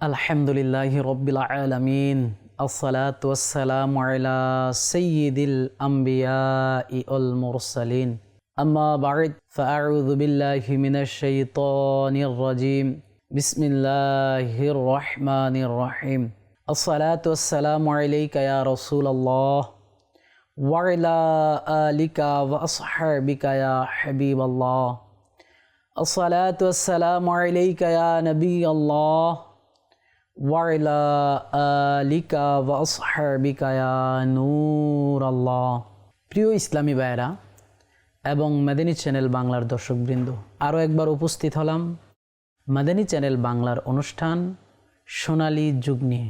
আলহামদুলিল্লাহি রব্বিল আলামিন আসসালাতু ওয়াসসালামু আলা সাইয়্যিদিল আমবিয়াই ওয়াল মুরসালিন আম্মা বা'দ ফাআউযু বিল্লাহি মিনাশ শাইতানির রাজীম বিসমিল্লাহির রহমানির রহিম আসসালাতু ওয়াসসালামু আলাইকা ইয়া রাসূলুল্লাহ ওয়া আলা আলিকা ওয়া আসহাবিকা ইয়া হাবিবাল্লাহ আসসালাতু ওয়াসসালামু আলাইকা ইয়া নবিয়াল্লাহ ওয়াইলা আলিকা ওয়া আসহাবিকা ইয়া নূরাল্লাহ। প্রিয় ইসলামী ভাইয়েরা এবং মাদানী চ্যানেল বাংলার দর্শকবৃন্দ, আরও একবার উপস্থিত হলাম মাদানী চ্যানেল বাংলার অনুষ্ঠান সোনালী যুগ নিয়ে।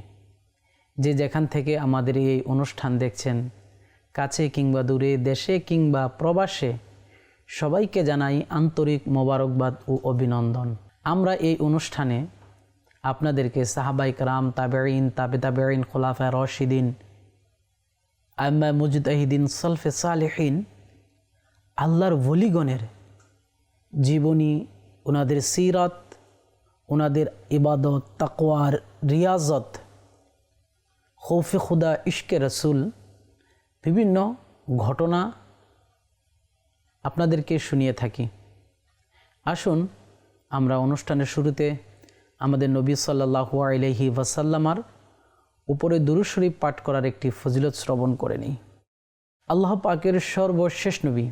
যে যেখান থেকে আমাদের এই অনুষ্ঠান দেখছেন, কাছে কিংবা দূরে, দেশে কিংবা প্রবাসে, সবাইকে জানাই আন্তরিক মোবারকবাদ ও অভিনন্দন। আমরা এই অনুষ্ঠানে আপনাদেরকে সাহাবায়ে কেরাম, তাবেঈন, তাবেঈন, খুলাফায়ে রাশিদিন, আইম্মা মুজতাহিদিন, সালফে সালেহিন, আল্লাহর ওলিগণের জীবনী, ওনাদের সিরাত, ওনাদের ইবাদত, তাকওয়ার রিয়াজত, খৌফে খুদা, ইশকে রসুল, বিভিন্ন ঘটনা আপনাদেরকে শুনিয়ে থাকি। আসুন আমরা অনুষ্ঠানের শুরুতে আমাদের নবী সাল্লাল্লাহু আলাইহি ওয়াসাল্লামার উপরে দুরূদ শরীফ পাঠ করার একটি ফজিলত শ্রবণ করে নিই। আল্লাহ পাকের সর্বশেষ নবী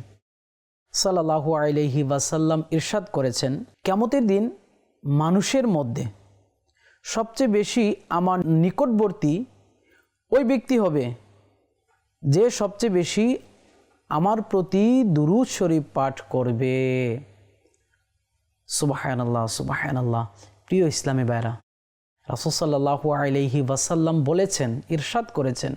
সাল্লাল্লাহু আলাইহি ওয়াসাল্লাম ইরশাদ করেছেন, কিয়ামতের দিন মানুষের মধ্যে সবচেয়ে বেশি আমার নিকটবর্তী ওই ব্যক্তি হবে যে সবচেয়ে বেশি আমার প্রতি দুরূদ শরীফ পাঠ করবে। সুবহানাল্লাহ, সুবহানাল্লাহ। প্রিয় ইসলামী ভাইরা, রাসূল সাল্লাল্লাহু আলাইহি ওয়াসাল্লাম বলেছেন, ইরশাদ করেছেন,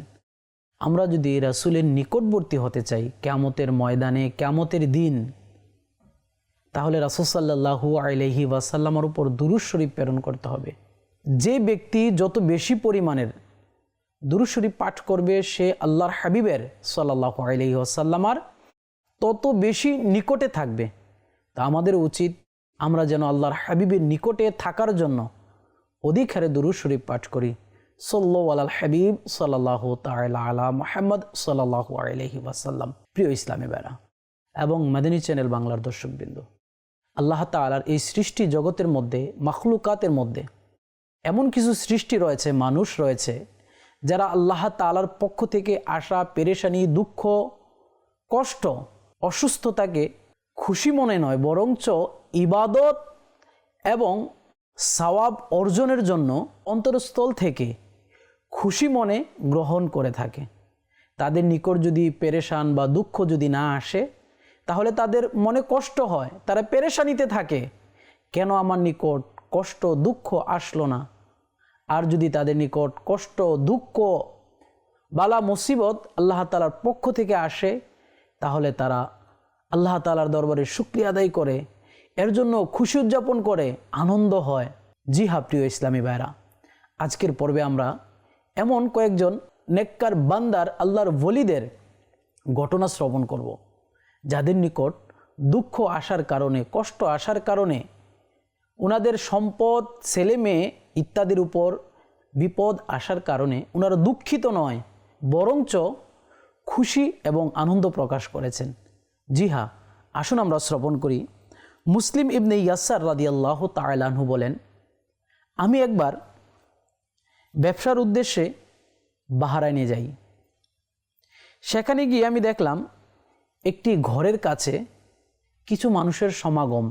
আমরা যদি রাসূলের নিকটবর্তী হতে চাই কিয়ামতের ময়দানে, কিয়ামতের দিন, তাহলে রাসূল সাল্লাল্লাহু আলাইহি ওয়াসাল্লামের উপর দুরূদ শরীফ প্রেরণ করতে হবে। যে ব্যক্তি যত বেশি পরিমাণের দুরূদ শরীফ পাঠ করবে, সে আল্লাহর হাবিবের সাল্লাল্লাহু আলাইহি ওয়াসাল্লামার তত বেশি নিকটে থাকবে। তা আমাদের উচিত আমরা যেন আল্লাহর হাবিবের নিকটে থাকার জন্য অধিক হারে দুরূদ শরীফ পাঠ করি। সাল্লাল্লাহু আলাল হাবিব সাল্লাল্লাহু তাআলা আলা মুহাম্মদ সাল্লাল্লাহু আলাইহি ওয়াসাল্লাম। প্রিয় ইসলামী ভাইরা এবং মাদানী চ্যানেল বাংলার দর্শকবৃন্দ, আল্লাহ তাআলার এই সৃষ্টি জগতের মধ্যে, মাখলুকাতের মধ্যে এমন কিছু সৃষ্টি রয়েছে, মানুষ রয়েছে, যারা আল্লাহ তাআলার পক্ষ থেকে আসা পেরেশানি, দুঃখ, কষ্ট, অসুস্থতাকে খুশি মনে নয়, বরঞ্চ ইবাদত এবং সওয়াব অর্জনের জন্য অন্তরস্থল থেকে খুশি মনে গ্রহণ করে থাকে। তাদের নিকট যদি পেরেশান বা দুঃখ যদি না আসে, তাহলে তাদের মনে কষ্ট হয়, তারা পেরেশানিতে থাকে, কেন আমার নিকট কষ্ট দুঃখ আসলো না। আর যদি তাদের নিকট কষ্ট দুঃখ বালা মুসিবত আল্লাহ তাআলার পক্ষ থেকে আসে, তাহলে তারা আল্লাহ তাআলার দরবারে শুকরিয়া আদায় করে, এর জন্য খুশি উদযাপন করে, আনন্দ হয়। জি হ্যাঁ প্রিয় ইসলামী ভাইরা, আজকের পর্বে আমরা এমন কয়েকজন নেককার বান্দার, আল্লাহর ওলিদের ঘটনা শ্রবণ করব, যাদের নিকট দুঃখ আসার কারণে, কষ্ট আসার কারণে, ওনাদের সম্পদ, ছেলে মেয়ে ইত্যাদির উপর বিপদ আসার কারণে ওনারা দুঃখিত নয়, বরঞ্চ খুশি এবং আনন্দ প্রকাশ করেছেন। জি হ্যাঁ, আসুন আমরা শ্রবণ করি। মুসলিম ইবনে ইয়াসার রাদিয়াল্লাহু তাআলা আনহু বলেন, আমি একবার ব্যবসার উদ্দেশ্যে বাহরাইনে যাই। সেখানে গিয়ে আমি দেখলাম একটি ঘরের কাছে কিছু মানুষের সমাগম,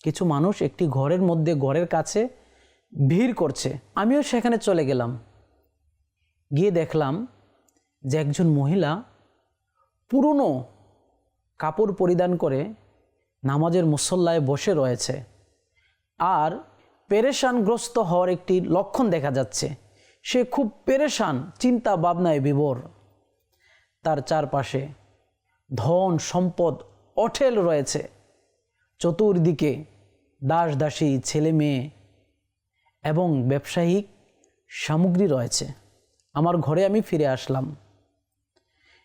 কিছু মানুষ একটি ঘরের মধ্যে, ঘরের কাছে ভিড় করছে। আমিও সেখানে চলে গেলাম। গিয়ে দেখলাম যে একজন মহিলা পুরনো কাপড় পরিধান করে নামাজের মুসল্লায় বসে রয়েছে, আর পেরেশানগ্রস্ত হওয়ার একটি লক্ষণ দেখা যাচ্ছে। সে খুব পেরেশান, চিন্তা ভাবনায় বিভোর। তার চারপাশে ধন সম্পদ অঢেল রয়েছে, চতুর্দিকে দাস দাসী, ছেলে মেয়ে এবং ব্যবসায়িক সামগ্রী রয়েছে। আমার ঘরে আমি ফিরে আসলাম।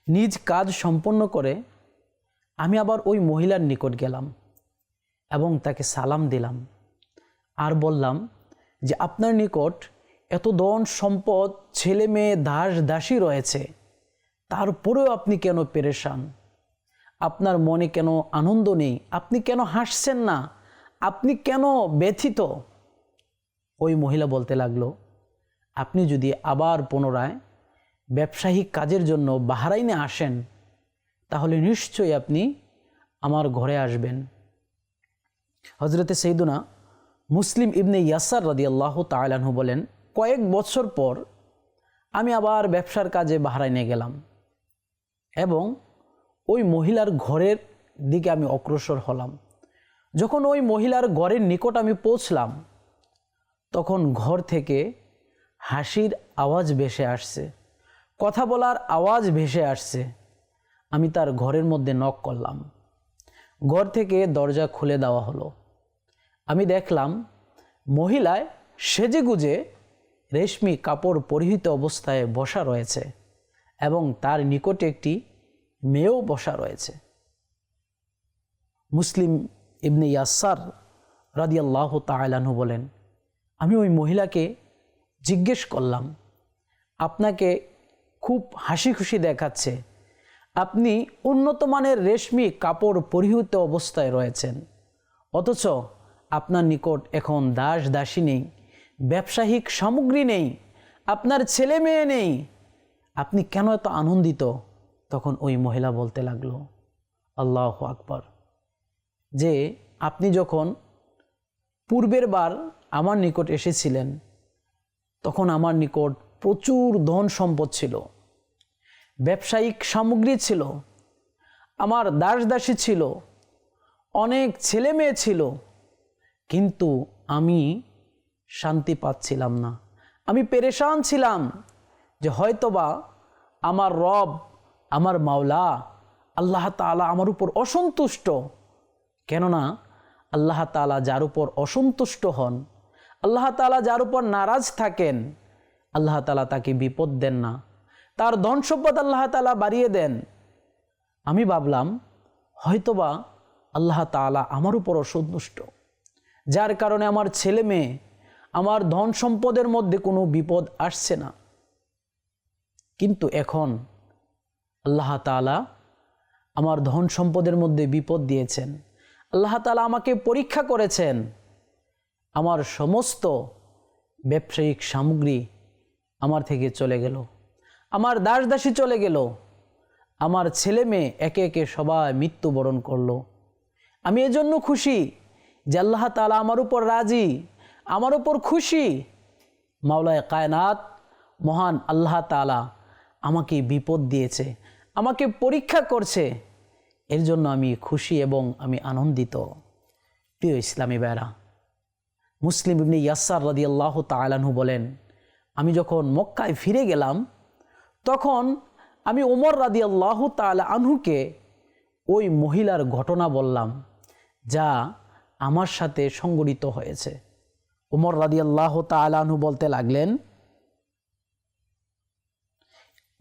নিজ কাজ সম্পন্ন করে আমি আবার ওই মহিলার নিকট গেলাম এবং তাকে সালাম দিলাম আর বললাম যে আপনার নিকট এত ধন সম্পদ, ছেলে মেয়ে, দাস দাসী রয়েছে, তারপরেও আপনি কেন পেরেশান? আপনার মনে কেন আনন্দ নেই? আপনি কেন হাসছেন না? আপনি কেন ব্যথিত? ওই মহিলা বলতে লাগলো, আপনি যদি আবার পুনরায় ব্যবসায়িক কাজের জন্য বাহরাইনে আসেন, তাহলে নিশ্চয়ই আপনি আমার ঘরে আসবেন। হজরতে সৈয়দুনা মুসলিম ইবনে ইয়াসার রাদিয়াল্লাহু তাআলা আনহু বলেন, কয়েক বছর পর আমি আবার ব্যবসার কাজে বাহরাইনে গেলাম এবং ওই মহিলার ঘরের দিকে আমি অগ্রসর হলাম। যখন ওই মহিলার ঘরের নিকট আমি পৌঁছলাম, তখন ঘর থেকে হাসির আওয়াজ ভেসে আসছে, কথা বলার আওয়াজ ভেসে আসছে। আমি তার ঘরের মধ্যে নক করলাম। ঘর থেকে দরজা খুলে দেওয়া হলো। আমি দেখলাম মহিলায় সেজেগুজে রেশমি কাপড় পরিহিত অবস্থায় বসা রয়েছে এবং তার নিকটে একটি মেয়েও বসা রয়েছে। মুসলিম ইবনে ইয়াসার রাদিয়াল্লাহু তাআলা আনহু বলেন, আমি ওই মহিলাকে জিজ্ঞেস করলাম, আপনাকে খুব হাসি খুশি দেখাচ্ছে, আপনি উন্নত মানের রেশমি কাপড় পরিহিত অবস্থায় রয়েছেন, অথচ আপনার নিকট এখন দাস দাসী নেই, ব্যবসায়িক সামগ্রী নেই, আপনার ছেলে মেয়ে নেই, আপনি কেন এত আনন্দিত? তখন ওই মহিলা বলতে লাগলো, আল্লাহু আকবার, যে আপনি যখন পূর্বের বার আমার নিকট এসেছিলেন, তখন আমার নিকট প্রচুর ধন সম্পদ ছিল, ব্যবসায়িক সামগ্রী ছিল, আমার দাস দাসী ছিল, অনেক ছেলে মেয়ে ছিল, কিন্তু আমি শান্তি পাচ্ছিলাম না। আমি পেরেশান ছিলাম যে হয়তোবা আমার রব, আমার মাওলা আল্লাহ তাআলা আমার উপর অসন্তুষ্ট। কেননা আল্লাহ তাআলা যার উপর অসন্তুষ্ট হন, আল্লাহ তাআলা যার উপর নারাজ থাকেন, আল্লাহ তাআলা তাকে বিপদ দেন না, তার ধন সম্পদ আল্লাহ তাআলা বাড়িয়ে দেন। আমি ভাবলাম হয়তোবা আল্লাহ তাআলা আমার উপর অসন্তুষ্ট, যার কারণে আমার ছেলে মেয়ে, আমার ধন সম্পদের মধ্যে কোনো বিপদ আসছে না। কিন্তু এখন আল্লাহ তাআলা আমার ধন সম্পদের মধ্যে বিপদ দিয়েছেন। আল্লাহ তাআলা আমাকে পরীক্ষা করেছেন। আমার সমস্ত ব্যবসায়িক সামগ্রী আমার থেকে চলে গেল, আমার দাস দাসী চলে গেল, আমার ছেলে মেয়ে একে একে সবাই মৃত্যুবরণ করলো। আমি এজন্য খুশি যে আল্লাহ তাআলা আমার উপর রাজি, আমার উপর খুশি। মাওলায়ে কায়নাত মহান আল্লাহ তাআলা আমাকে বিপদ দিয়েছে, আমাকে পরীক্ষা করছে, এর জন্য আমি খুশি এবং আমি আনন্দিত। প্রিয় ইসলামী ভাইরা, মুসলিম ইবনে ইয়াসার রাদিয়াল্লাহু তাআলা আনহু বলেন, আমি যখন মক্কায় ফিরে গেলাম, তখন আমি ওমর রাদিয়াল্লাহু তাআলা আনহুকে ওই মহিলার ঘটনা বললাম যা আমার সাথে সংঘটিত হয়েছে। ওমর রাদিয়াল্লাহু তাআলা আনহু বলতে লাগলেন,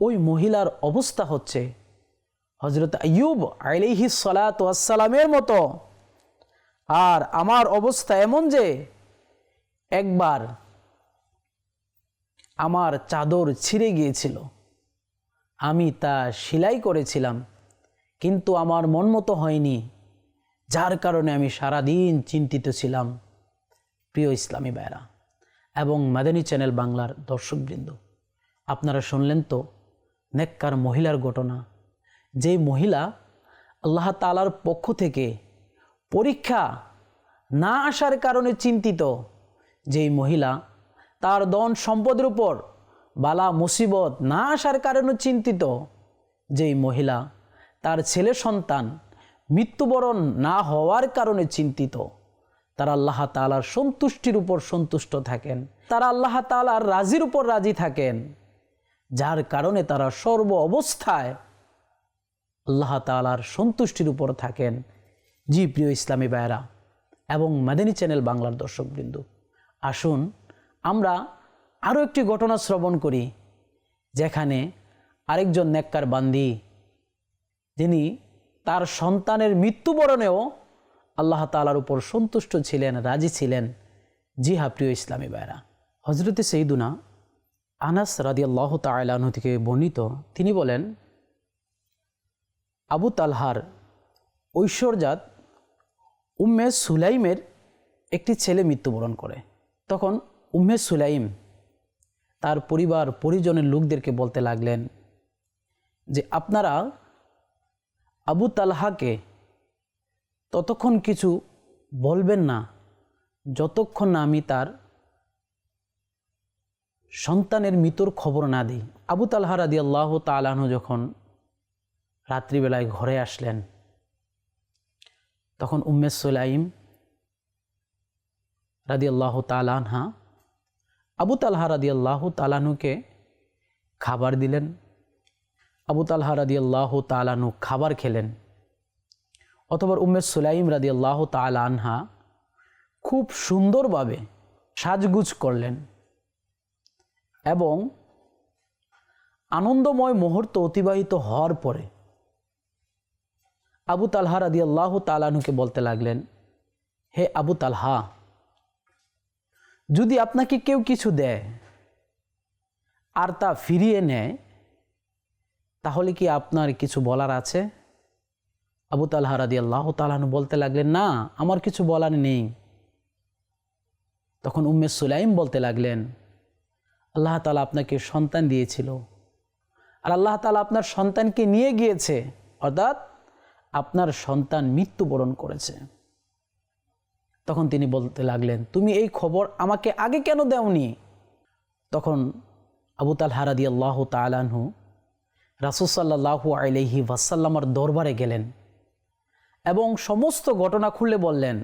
ওই মহিলার অবস্থা হচ্ছে হযরত আইয়ুব আলাইহিস সালাতু ওয়াস সালামের মতো, আর আমার অবস্থা এমন যে একবার আমার চাদর ছিঁড়ে গিয়েছিল, আমি তা সেলাই করেছিলাম, কিন্তু আমার মন মতো হয়নি, যার কারণে আমি সারাদিন চিন্তিত ছিলাম। প্রিয় ইসলামী ভাইরা এবং মাদানী চ্যানেল বাংলার দর্শকবৃন্দ, আপনারা শুনলেন তো নেককার মহিলার ঘটনা। যেই মহিলা আল্লাহ তাআলার পক্ষ থেকে পরীক্ষা না আসার কারণে চিন্তিত, যেই মহিলা তার ধন সম্পদের উপর বালা মুসিবত না আসার কারণে চিন্তিত, যেই মহিলা তার ছেলে সন্তান মৃত্যুবরণ না হওয়ার কারণে চিন্তিত, তারা আল্লাহ তাআলার সন্তুষ্টির উপর সন্তুষ্ট থাকেন, তারা আল্লাহ তাআলার রাজির উপর রাজি থাকেন, যার কারণে তারা সর্ব অবস্থায় আল্লাহ তাআলার সন্তুষ্টির উপর থাকেন। জি প্রিয় ইসলামী ভাইরা এবং মাদানী চ্যানেল বাংলার দর্শকবৃন্দ, আসুন আমরা আরও একটি ঘটনা শ্রবণ করি, যেখানে আরেকজন নেককার বান্দি, যিনি তার সন্তানের মৃত্যুবরণেও আল্লাহ তাআলার উপর সন্তুষ্ট ছিলেন, রাজি ছিলেন। জি হ্যাঁ প্রিয় ইসলামী ভাইরা, হজরতে সৈয়দুনা আনাস রাদিয়াল্লাহু তাআলা আনহু থেকে বর্ণিত, তিনি বলেন, আবু তালহার ঐশ্বর্যাত উম্মে সুলাইমের একটি ছেলে মৃত্যুবরণ করে। তখন উম্মে সুলাইম তার পরিবার পরিজনের লোকদেরকে বলতে লাগলেন যে আপনারা আবু তালহাকে ততক্ষণ কিছু বলবেন না যতক্ষণ না আমি তার সন্তানের মৃত্যুর খবর না দিই। আবু তালহা রাদিয়াল্লাহু তাআলা আনহু যখন রাত্রিবেলায় ঘরে আসলেন, তখন উম্মে সুলাইম রাদিয়াল্লাহু তাআলা আনহা আবু তালহা রাদিয়াল্লাহু তাআলা আনহুকে খাবার দিলেন। আবু তালহা রাদিয়াল্লাহু তাআলা আনহু খাবার খেলেন। অথবা উম্মে সুলাইম রাদিয়াল্লাহু তাআলা আনহা খুব সুন্দরভাবে সাজগুজ করলেন এবং আনন্দময় মুহূর্ত অতিবাহিত হওয়ার পরে আবু তালহা রাদিয়াল্লাহু তাআলা আনহুকে বলতে লাগলেন, হে আবু তালহা, যদি আপনাকে কেউ কিছু দেয় আর তা ফিরিয়ে নেয় তাহলে কি আপনার কিছু বলার আছে? আবু তালহা রাদিয়াল্লাহু তাআলা আনহু বলতে লাগলেন, না, আমার কিছু বলার নেই। তখন উম্মে সুলাইম বলতে লাগলেন, আল্লাহ তাআলা আপনাকে সন্তান দিয়েছিল আর আল্লাহ তাআলা আপনার সন্তানকে নিয়ে গিয়েছে, অর্থাৎ আপনার সন্তান মৃত্যুবরণ করেছে। তখন তিনি বলতে লাগলেন, তুমি এই খবর আমাকে আগে কেন দেওনি? তখন আবু তালহা রাদিয়াল্লাহু তাআলা আনহু রাসূল সাল্লাল্লাহু আলাইহি ওয়াসাল্লামের দরবারে গেলেন এবং সমস্ত ঘটনা খুলে বললেন।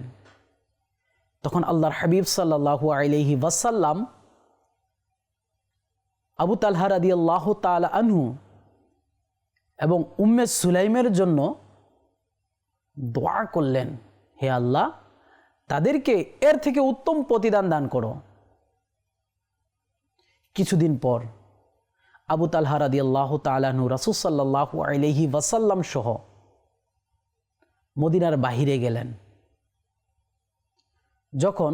তখন আল্লাহর হাবিব সাল্লাল্লাহু আলাইহি ওয়াসাল্লাম আবু তালহা রাদিয়াল্লাহু তাআলা আনহু এবং উম্মে সুলাইমের জন্য দোয়া করলেন, হে আল্লাহ, তাদেরকে এর থেকে উত্তম প্রতিদান দান করো। কিছুদিন পর আবু তালহা রাদিয়াল্লাহু তাআলা আনহু রাসূল সাল্লাল্লাহু আলাইহি ওয়াসাল্লাম সহ মদিনার বাহিরে গেলেন। যখন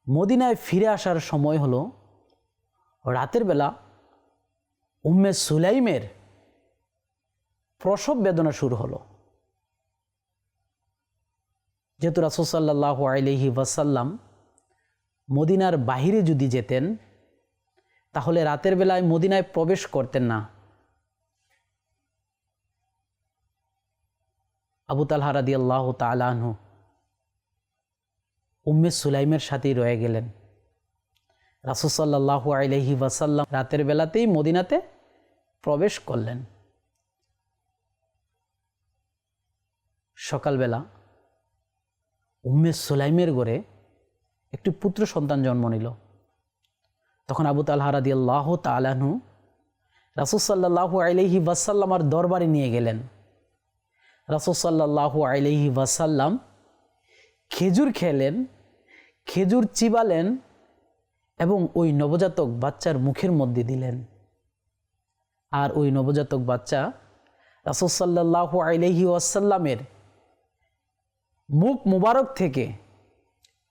মদিনায় ফিরে আসার সময় হলো, রাতের বেলা উম্মে সুলাইমের প্রসব বেদনা শুরু হলো। যেহেতু রাসূল সাল্লাল্লাহু আলাইহি ওয়াসাল্লাম মদিনার বাহিরে যদি যেতেন তাহলে রাতের বেলায় মদিনায় প্রবেশ করতেন না। আবু তালহা রাদিয়াল্লাহু তাআলা আনহু উম্মে সুলাইমের সাথেই রয়ে গেলেন। রাসূল সাল্লাল্লাহু আলাইহি ওয়াসাল্লাম রাতের বেলাতেই মদিনাতে প্রবেশ করলেন। সকালবেলা উম্মে সুলাইমের ঘরে একটি পুত্র সন্তান জন্ম নিল। তখন আবু তালহা রাদিয়াল্লাহু তাআলা আনহু রাসূল সাল্লাল্লাহু আলাইহি ওয়াসাল্লামের দরবারে নিয়ে গেলেন। রাসূল সাল্লাল্লাহু আলাইহি ওয়াসাল্লাম খেজুর খেলেন, খেজুর চিবালেন এবং ওই নবজাতক বাচ্চার মুখের মধ্যে দিলেন। আর ওই নবজাতক বাচ্চা রাসূল সাল্লাল্লাহু আলাইহি ওয়াসাল্লামের মুখ মুবারক থেকে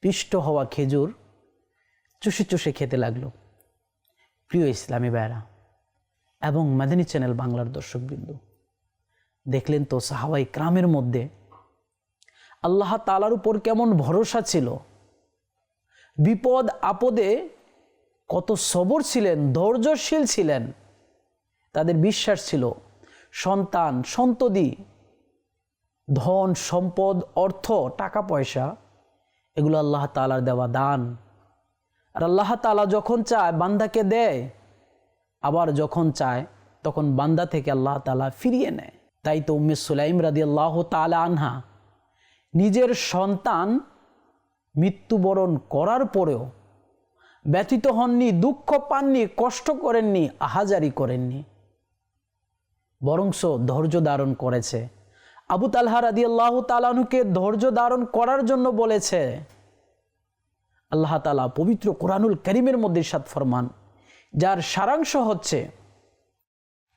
পিষ্ট হওয়া খেজুর চুষে চুষে খেতে লাগলো। প্রিয় ইসলামী ভাইরা এবং মাদানী চ্যানেল বাংলার দর্শকবৃন্দ, দেখলেন তো সাহাবায়ে কেরামের মধ্যে আল্লাহ তাআলার উপর কেমন ভরসা ছিল, বিপদ আপদে কত সবর ছিলেন, ধৈর্যশীল ছিলেন। তাদের বিশ্বাস ছিল সন্তান সন্ততি, ধন সম্পদ, অর্থ, টাকা পয়সা এগুলো আল্লাহ তাআলার দেওয়া দান। আর আল্লাহ তাআলা যখন চায় বান্দাকে দেয়, আবার যখন চায় তখন বান্দা থেকে আল্লাহ তাআলা ফিরিয়ে নেয়। তাই তো উম্মে সুলাইম রাদিয়াল্লাহু তাআলা আনহা নিজের সন্তান মৃত্যুবরণ করার পরেও ব্যথিত হননি, দুঃখ পাননি, কষ্ট করেননি, আহাজারি করেননি, বরংস ধৈর্য ধারণ করেছে। আবু তালহা রাদিয়াল্লাহু তাআলা আনহুকে ধৈর্য ধারণ করার জন্য বলেছে। আল্লাহ তাআলা পবিত্র কোরআনুল কারীমের মধ্যে ইরশাদ ফরমান, যার সারাংশ হচ্ছে,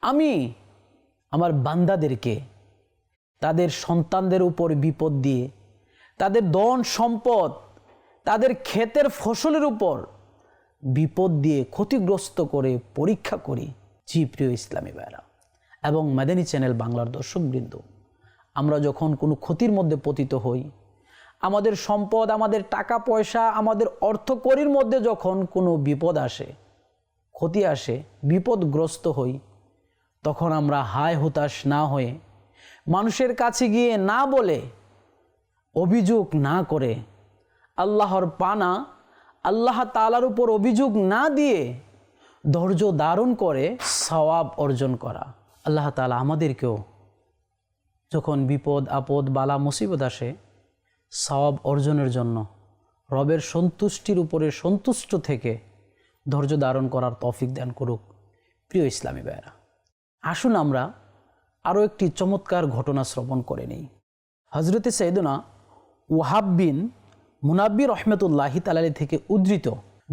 আমি আমার বান্দাদেরকে তাদের সন্তানদের উপর বিপদ দিয়ে, তাদের ধন সম্পদ, তাদের ক্ষেতের ফসলের উপর বিপদ দিয়ে ক্ষতিগ্রস্ত করে পরীক্ষা করি। জি প্রিয় ইসলামী ভাইরা এবং মাদানী চ্যানেল বাংলার দর্শকবৃন্দ, আমরা যখন কোনো ক্ষতির মধ্যে পতিত হই, আমাদের সম্পদ, আমাদের টাকা পয়সা, আমাদের অর্থকড়ির মধ্যে যখন কোনো বিপদ আসে, ক্ষতি আসে, বিপদগ্রস্ত হই, তখন আমরা হায় হতাশ না হয়ে, মানুষের কাছে গিয়ে না বলে, অভিযোগ না করে, আল্লাহর পানা আল্লাহ তাআলার উপর অভিযোগ না দিয়ে ধৈর্য ধারণ করে সওয়াব অর্জন করা। আল্লাহ তাআলা আমাদেরকেও যখন বিপদ আপদ বালা মুসিবত আসে, সওয়াব অর্জনের জন্য রবের সন্তুষ্টির উপরে সন্তুষ্ট থেকে ধৈর্য ধারণ করার তৌফিক দান করুক। প্রিয় ইসলামী ভাইরা, আসুন আমরা আরও একটি চমৎকার ঘটনা শ্রবণ করে নিই। হজরতে সৈয়দনা ওয়াহাব বিন মুনাব্বির রহমতুল্লাহি তাআলা থেকে উদ্ধৃত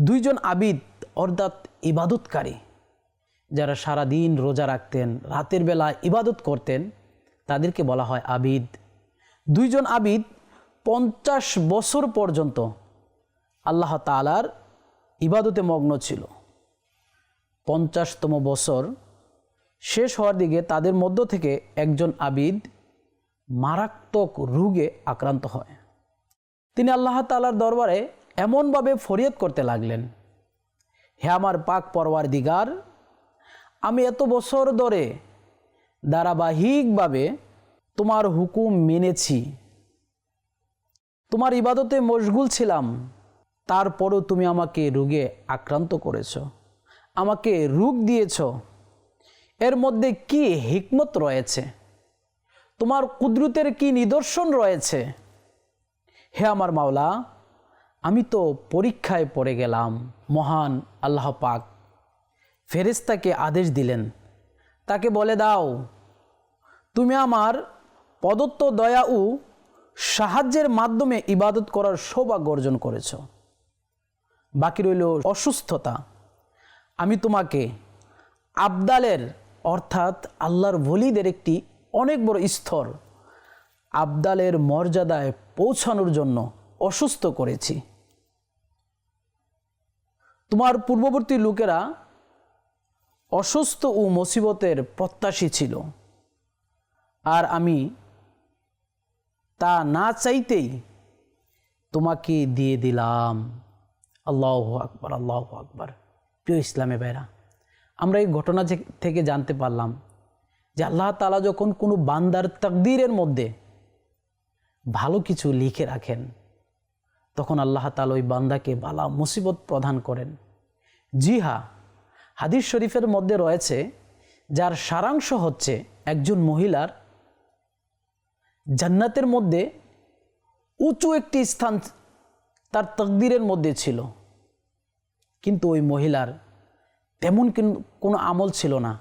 দুইজন আবিদ অর্থাৎ ইবাদতকারী, যারা সারা দিন রোজা রাখতেন, রাতের বেলা ইবাদত করতেন, তাদেরকে বলা হয় আবিদ। দুইজন আবিদ 50 বছর পর্যন্ত আল্লাহ তাআলার ইবাদতে মগ্ন ছিল। 50তম বছর শেষ হওয়ার দিকে তাদের মধ্য থেকে একজন আবিদ মারাত্মক রোগে আক্রান্ত হয়। তিনি আল্লাহ তাআলার দরবারে এমনভাবে ফরিয়াদ করতে লাগলেন, হে আমার পাক পরওয়ারদিগার, আমি এত বছর ধরে ধারাবাহিকভাবে তোমার হুকুম মেনেছি, তোমার ইবাদতে মশগুল ছিলাম, তারপরও তুমি আমাকে রোগে আক্রান্ত করেছ, আমাকে রোগ দিয়েছ। এর মধ্যে কি হিকমত রয়েছে? তোমার কুদরতের কি নিদর্শন রয়েছে? হে আমার মাওলা, আমি তো পরীক্ষায় পড়ে গেলাম। মহান আল্লাহ পাক ফেরেশতাকে আদেশ দিলেন, তাকে বলে দাও, তুমি আমার প্রদত্ত দয়া ও সাহায্যের মাধ্যমে ইবাদত করার সৌভাগ্য অর্জন করেছ। বাকি রইল অসুস্থতা। আমি তোমাকে আবদালের অর্থাৎ আল্লাহর ওলিদের একটি অনেক বড় স্তর, আবদালের মর্যাদায় পৌঁছানোর জন্য অসুস্থ করেছি। তোমার পূর্ববর্তী লোকেরা অসুস্থ ও মুসিবতের প্রত্যাশী ছিল, আর আমি তা না চাইতেই তোমাকে দিয়ে দিলাম। আল্লাহু আকবার, আল্লাহু আকবার। প্রিয় ইসলামী ভাইরা, আমরা এই ঘটনা থেকে জানতে পারলাম যে আল্লাহ তাআলা যখন কোনো বান্দার তাকদীরের মধ্যে ভালো কিছু লিখে রাখেন, তখন আল্লাহ তাআলা ওই বান্দাকে বালা মুসিবত প্রদান করেন। জি হ্যাঁ, হাদিস শরীফের মধ্যে রয়েছে, যার সারাংশ হচ্ছে একজন মহিলার জান্নাতের মধ্যে উঁচু একটি স্থান তার তাকদীরের মধ্যে ছিল, কিন্তু ওই মহিলার তেমন কোনো আমল ছিল না,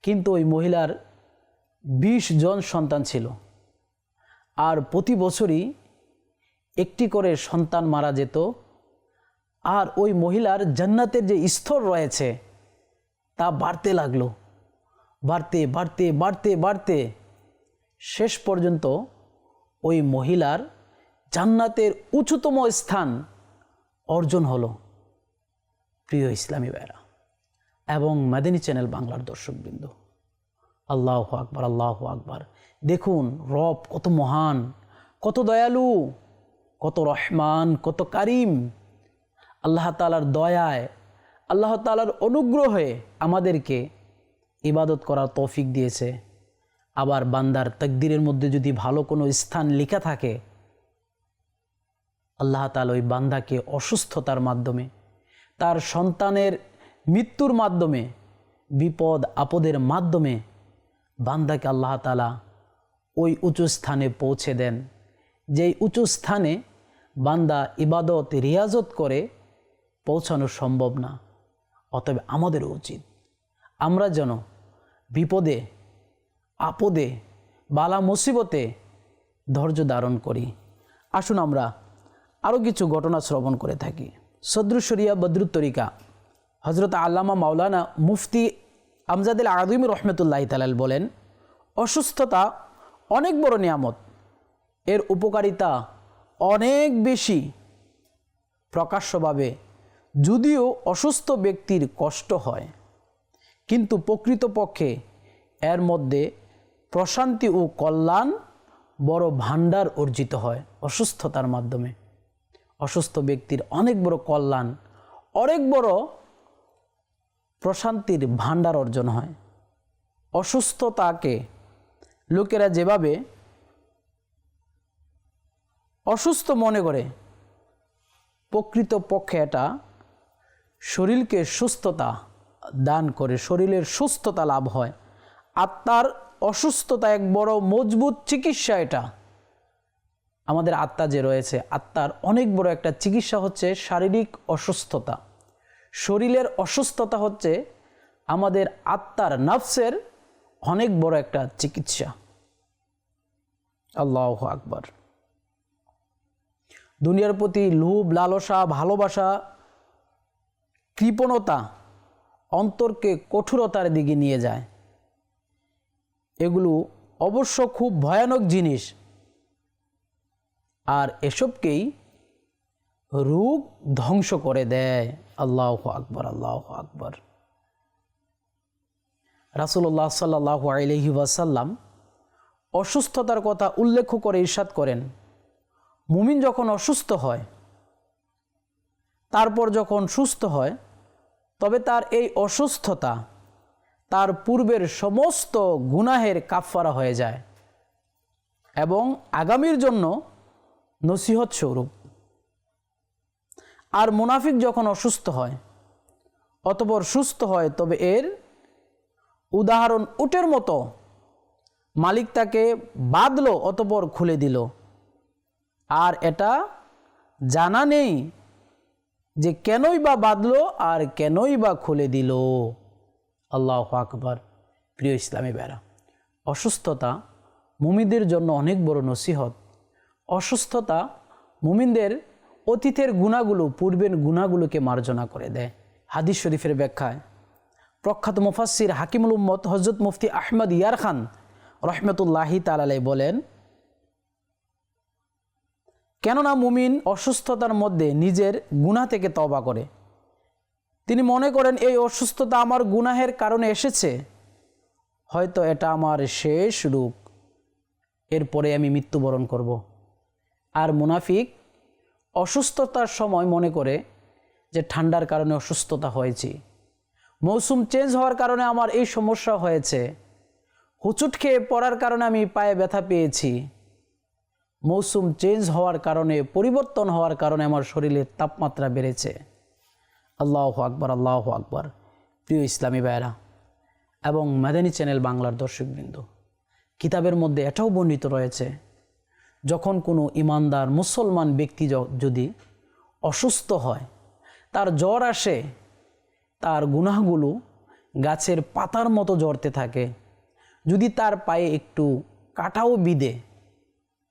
কিন্তু ওই মহিলার 20 জন সন্তান ছিল, আর প্রতি বছরই একটি করে সন্তান মারা যেত। আর ওই মহিলার জান্নাতের যে স্তর রয়েছে তা বাড়তে লাগলো, বাড়তে বাড়তে বাড়তে বাড়তে শেষ পর্যন্ত ওই মহিলার জান্নাতের উচ্চতম স্থান অর্জন হলো। প্রিয় ইসলামী ভাইরা এবং মাদানী চ্যানেল বাংলার দর্শকবৃন্দ, আল্লাহু আকবার, আল্লাহু আকবার। দেখুন রব কত মহান, কত দয়ালু, কত রহমান, কত কারিম। আল্লাহ তাআলার দয়ায়, আল্লাহ তাআলার অনুগ্রহে আমাদেরকে ইবাদত করার তৌফিক দিয়েছে। আবার বান্দার তাকদীরের মধ্যে যদি ভালো কোনো স্থান লেখা থাকে, আল্লাহ তাআলা ওই বান্দাকে অসুস্থতার মাধ্যমে, তার সন্তানের মৃত্যুর মাধ্যমে, বিপদ আপদের মাধ্যমে বান্দাকে আল্লাহ তাআলা ওই উঁচু স্থানে পৌঁছে দেন, যেই উঁচু স্থানে বান্দা ইবাদত রিয়াজত করে পৌঁছানো সম্ভব না। অতএব আমাদেরও উচিত আমরা যেন বিপদে আপদে বালা মুসিবতে ধৈর্য ধারণ করি। আসুন আমরা আরও কিছু ঘটনা শ্রবণ করে থাকি। সদরুস শরিয়া বদরুত তরিকা হজরত আল্লামা মাওলানা মুফতি আমজাদুল আযীম রহমতুল্লাহি তাআলা বলেন, অসুস্থতা অনেক বড় নিয়ামত, এর উপকারিতা অনেক বেশি। প্রকাশ্যভাবে যদিও অসুস্থ ব্যক্তির কষ্ট হয়, কিন্তু প্রকৃতপক্ষে এর মধ্যে প্রশান্তি ও কল্যাণ বড় ভাণ্ডার অর্জিত হয়। অসুস্থতার মাধ্যমে অসুস্থ ব্যক্তির অনেক বড় কল্যাণ, অনেক বড় প্রশান্তির ভাণ্ডার অর্জন হয়। অসুস্থতাকে লোকেরা যেভাবে অসুস্থ মনে করে, প্রকৃতপক্ষে এটা শরীরকে সুস্থতা দান করে, শরীরের সুস্থতা লাভ হয়। আত্মার অসুস্থতা এক বড় মজবুত চিকিৎসা। এটা আমাদের আত্মা যে রয়েছে, আত্মার অনেক বড় একটা চিকিৎসা হচ্ছে শারীরিক অসুস্থতা। শরীরের অসুস্থতা হচ্ছে আমাদের আত্মার, নফসের অনেক বড় একটা চিকিৎসা। আল্লাহু আকবার। দুনিয়ার প্রতি লোভ, লালসা, ভালোবাসা, কৃপণতা অন্তরকে কঠোরতার দিকে নিয়ে যায়। এগুলো অবশ্য খুব ভয়ানক জিনিস, আর এসবকেই রোগ ধ্বংস করে দেয়। আল্লাহু আকবার, আল্লাহু আকবার। রাসূলুল্লাহ সাল্লাল্লাহু আলাইহি ওয়াসাল্লাম অসুস্থতার কথা উল্লেখ করে ইরশাদ করেন, মুমিন যখন অসুস্থ হয়, তারপর যখন সুস্থ হয়, তবে তার এই অসুস্থতা তার পূর্বের সমস্ত গুনাহের কাফফারা হয়ে যায় এবং আগামীর জন্য নসিহত স্বরূপ। আর মুনাফিক যখন অসুস্থ হয় অতঃপর সুস্থ হয়, তবে এর উদাহরণ উটের মতো, মালিক তাকে বাঁধল অতঃপর খুলে দিল, আর এটা জানা নেই যে কেনই বা বাঁধলো আর কেনই বা খুলে দিল। আল্লাহু আকবার। প্রিয় ইসলামী ভাইরা, অসুস্থতা মুমিনদের জন্য অনেক বড় নসিহত। অসুস্থতা মুমিনদের অতীতের গুনাহগুলো, পূর্বের গুনাহগুলোকে মার্জনা করে দেয়। হাদিস শরীফের ব্যাখ্যায় প্রখ্যাত মুফাসসির হাকিমুল উম্মত হযরত মুফতি আহমদ ইয়ার খান রহমতুল্লাহি তাআলা আলাইহি বলেন, কেননা মুমিন অসুস্থতার মধ্যে নিজের গুনাহ থেকে তওবা করে। তিনি মনে করেন এই অসুস্থতা আমার গুনাহের কারণে এসেছে, হয়তো এটা আমার শেষ রোগ, এরপরে আমি মৃত্যুবরণ করব। আর মুনাফিক অসুস্থতার সময় মনে করে যে ঠান্ডার কারণে অসুস্থতা হয়েছে, মৌসুম চেঞ্জ হওয়ার কারণে আমার এই সমস্যা হয়েছে, হুচুট খেয়ে পড়ার কারণে আমি পায়ে ব্যথা পেয়েছি, মৌসুম চেঞ্জ হওয়ার কারণে, পরিবর্তন হওয়ার কারণে আমার শরীরের তাপমাত্রা বেড়েছে। আল্লাহু আকবার, আল্লাহু আকবার। প্রিয় ইসলামী ভাইরা এবং মাদানী চ্যানেল বাংলার দর্শকবৃন্দ, কিতাবের মধ্যে এটাও বর্ণিত রয়েছে, যখন কোনো ইমানদার মুসলমান ব্যক্তি যদি অসুস্থ হয়, তার জ্বর আসে, তার গুনাহগুলো গাছের পাতার মতো ঝরতে থাকে। যদি তার পায়ে একটু কাঁটাও বিঁধে,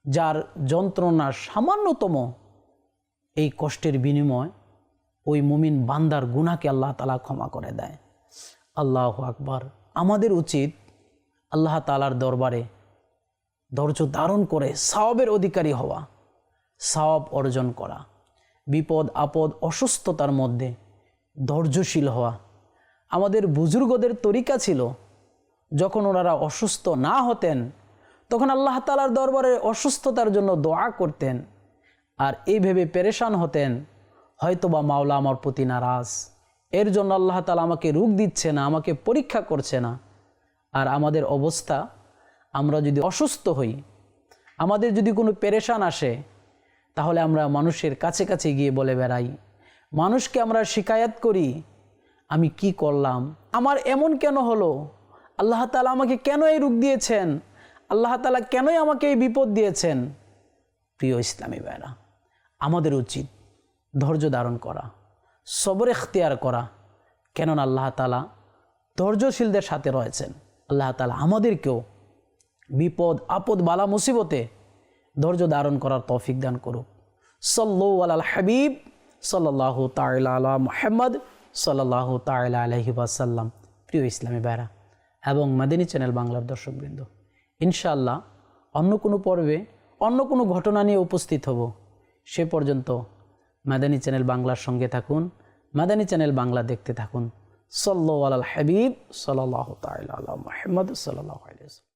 যার যন্ত্রণা সামান্যতম, এই কষ্টের বিনিময় ওই মুমিন বান্দার গুনাহকে আল্লাহ তাআলা ক্ষমা করে দেয়। আল্লাহু আকবার। আমাদের উচিত আল্লাহ তাআলার দরবারে ধৈর্য ধারণ করে সওয়াবের অধিকারী হওয়া, সওয়াব অর্জন করা, বিপদ আপদ অসুস্থতার মধ্যে ধৈর্যশীল হওয়া। আমাদের বুজুর্গদের তরিকা ছিল, যখন ওনারা অসুস্থ না হতেন তখন আল্লাহ তাআলার দরবারে অসুস্থতার জন্য দোয়া করতেন, আর এই ভেবে পেরেশান হতেন, হয়তোবা মাওলা আমার প্রতি নারাজ, এর জন্য আল্লাহ তাআলা আমাকে রোগ দিচ্ছে না, আমাকে পরীক্ষা করছে না। আর আমাদের অবস্থা, আমরা যদি অসুস্থ হই, আমাদের যদি কোনো পেরেশান আসে, তাহলে আমরা মানুষের কাছে কাছে গিয়ে বলে বেড়াই, মানুষকে আমরা শিকায়াত করি, আমি কি করলাম, আমার এমন কেন হলো, আল্লাহ তাআলা আমাকে কেন এই রোগ দিয়েছেন, আল্লাহ তাআলা কেনই আমাকে এই বিপদ দিয়েছেন। প্রিয় ইসলামী ভাইরা, আমাদের উচিত ধৈর্য ধারণ করা, সবর ইখতিয়ার করা, কেননা আল্লাহ তাআলা ধৈর্যশীলদের সাথে রয়েছেন। আল্লাহ তাআলা আমাদেরকেও বিপদ আপদ বালা মুসিবতে ধৈর্য ধারণ করার তৌফিক দান করুক। সাল্লাল্লাহু আলাল হাবিব সাল্লাল্লাহু তাআলা আলা মুহাম্মদ সাল্লাল্লাহু তাআলা আলাইহি ওয়াসাল্লাম। প্রিয় ইসলামী ভাইরা এবং মাদানী চ্যানেল বাংলার দর্শকবৃন্দ, ইনশাআল্লাহ অন্য কোনো পর্বে অন্য কোনো ঘটনা নিয়ে উপস্থিত হব। সে পর্যন্ত মাদানী চ্যানেল বাংলার সঙ্গে থাকুন। মাদানী চ্যানেল বাংলা দেখতে থাকুন। সাল্লাল্লাহু আলাল হাবিব সাল্লাল্লাহু তাআলা আলা মুহাম্মদ সাল্লাল্লাহু আলাইহি ওয়াসাল্লাম।